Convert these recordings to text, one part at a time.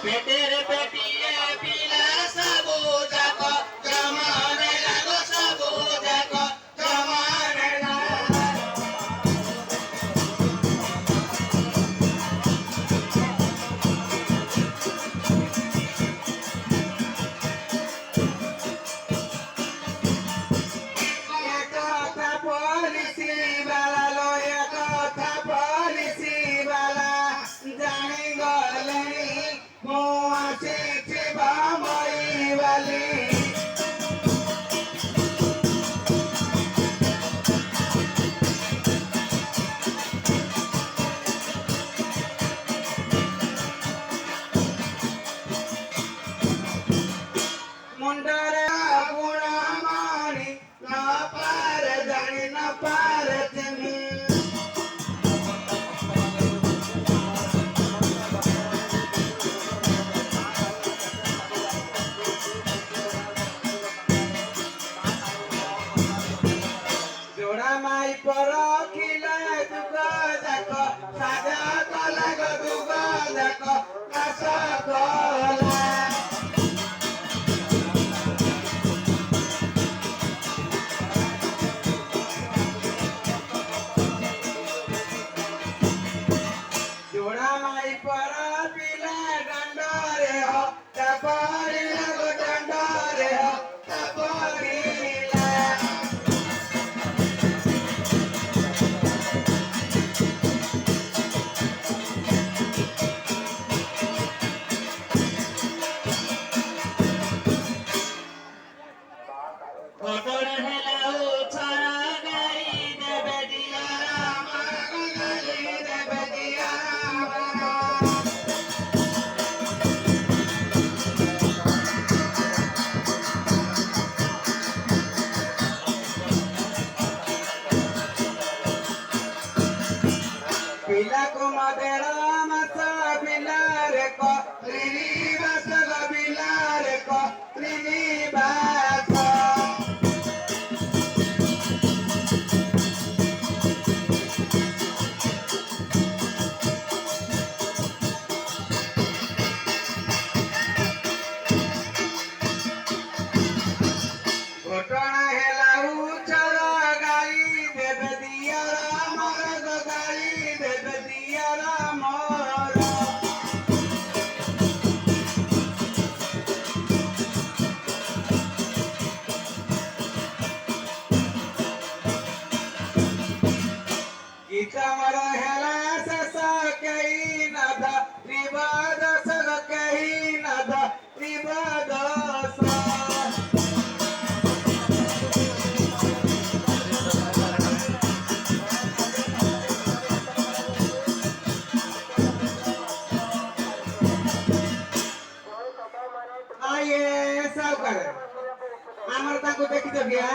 पेटेरे पेटिए पिला सबो जाक जमाने लागो सबो जाक जमाने मुंडरे गुणा मानी न पार जानी न पार तिमी जोड़ा माई पर खिला दुगा जाक साजा कला दुगा जाक आशा कला जोड़ा माई पर पिला डंडरे हो तपरी लगो डंडरे हो तपरीला घटोर हेला उछरा गाई देवे दिया राम गाई देवे दिया राम पिला को मदेरा मसा पिला रे को रिनी बस बिला रे को रिनी बास घटना हेला उछर गाई देवे दिया राम गाई देवे दिया राम गीतामर हेला सस कही नद विवाद सग कही नद विवाद आये सब कर आमर ताको देखि तो गया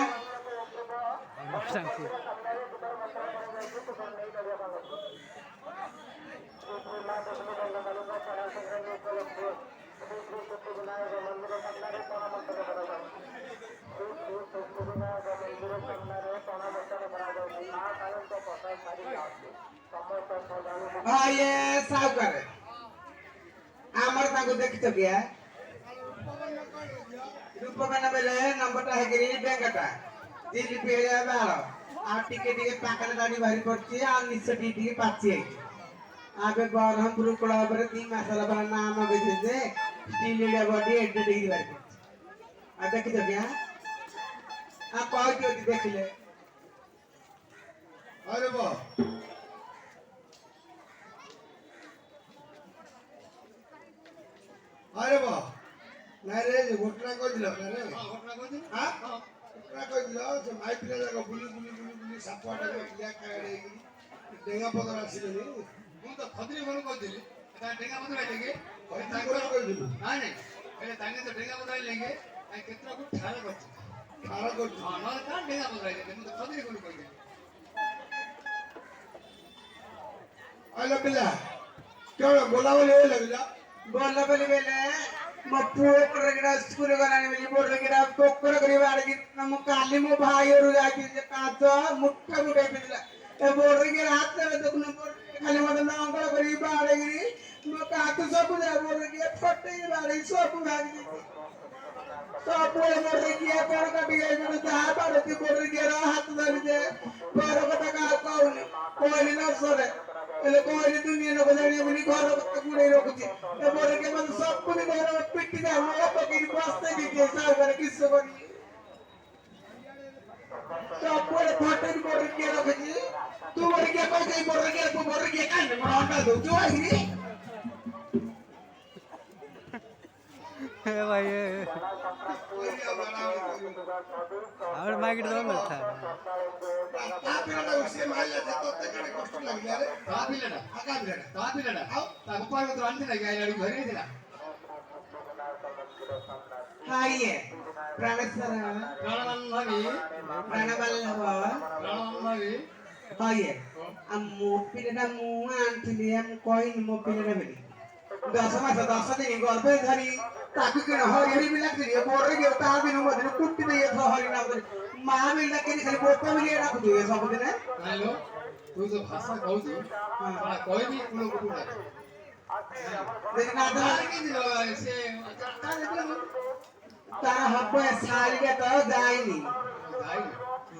आये सब कर आमर ताको देखि तो गया रूपकना बेले नंबरटा है गिरी बैंकटा दिल पेड़े बाल आ टिके पाकले दाडी भारी पड़ची आ निसटी टिके पाची है आबे बरहमपुर कोला पर 3 मासला पर नाम बेचे जे स्टील इंडिया बॉडी 8 डिग्री भारी पड़ची आ देखि तो क्या आ पाउ के देखले अरे बा अरे बा नहीं रे घटना कोई दिला ना रे घटना कोई दिला हां घटना कोई दिला से माई पिला जागा बुली बुली बुली बुली सापवाटा को किया काड़े डेंगा पदर आसिले ମୁଁ ତ ଖଦିରି ଘର କହିଥିଲି ତା ଡେଙ୍ଗା ପତ୍ର ଆଇଲେगे कोई तांगरा कोई दिला ନାଇଁ ନାଇଁ ହେଲେ ତାଙ୍କେ ତ ଡେଙ୍ଗା ପତ୍ର ଆଇଲେगे ତାଙ୍କେ କେତେଟାକୁ ଠାର କରିଛି खारा को ହଁ ନହେଲେ କାଁ ଡେଙ୍ଗା ପତ୍ର ଆଇଲେगे ମୁଁ ତ ଖଦିରି ଘର କହିଥିଲି आले पिला क्यों बोला बोले लगला बोला बोली बेले मो पुओ पर स्कूल गलानी बोली बोल गिरा कोकर करी बाड़ी नम काली मो भाई और जाकी जे काच मुट्ठा मुटे पिला ए बोल गिरा हाथ में देखन बोल खाली मत ना अंकल करी बाड़ी गिरी मो काच सब जा बोल गिरा फटे बारे सब भाग दी सब बोले मोरे किया कर काटी गई तो जहां बारे ती मोरे किया हाथ धर दे घर कथा का कहूनी कोई न सरे एले कोई दुनिया न बजानी मुनी घर कथा गुड़े रखुची ए मोरे के मन सब को घर पिट्टी दे हम पकड़ी बसते दी के सार करे किस बनी सब बोले फटे मोरे किया रखुची तू मोरे किया कोई कहीं मोरे किया कान में अंडा दो जो है भाई और मार्केट दो में था तापिलाटा उसे मारला तो तकडे कष्ट लागले रे तापिलाटा ता पप्पा को तो आणते ना काय गाडी घरी दिला हाय प्राणेश्वर प्राणवल्लभ हाय अम्मू पिलेना मुआ आंथिली हम कोइन मो पिलेना बेली 10 मास 10 दिन गर्भे धरी ताकि के हरिहरी मिला के बोरे के ता बिनु मधे कुट्टी दे हरि ना मा मिला के खाली बोता मिले रख दो सब दिन हेलो तू जो भाषा कहू तू हां कोई भी कुलो कुटू ना लेकिन आधा के दिलो से ता ता हब्बे साल के तो जाइनी भाई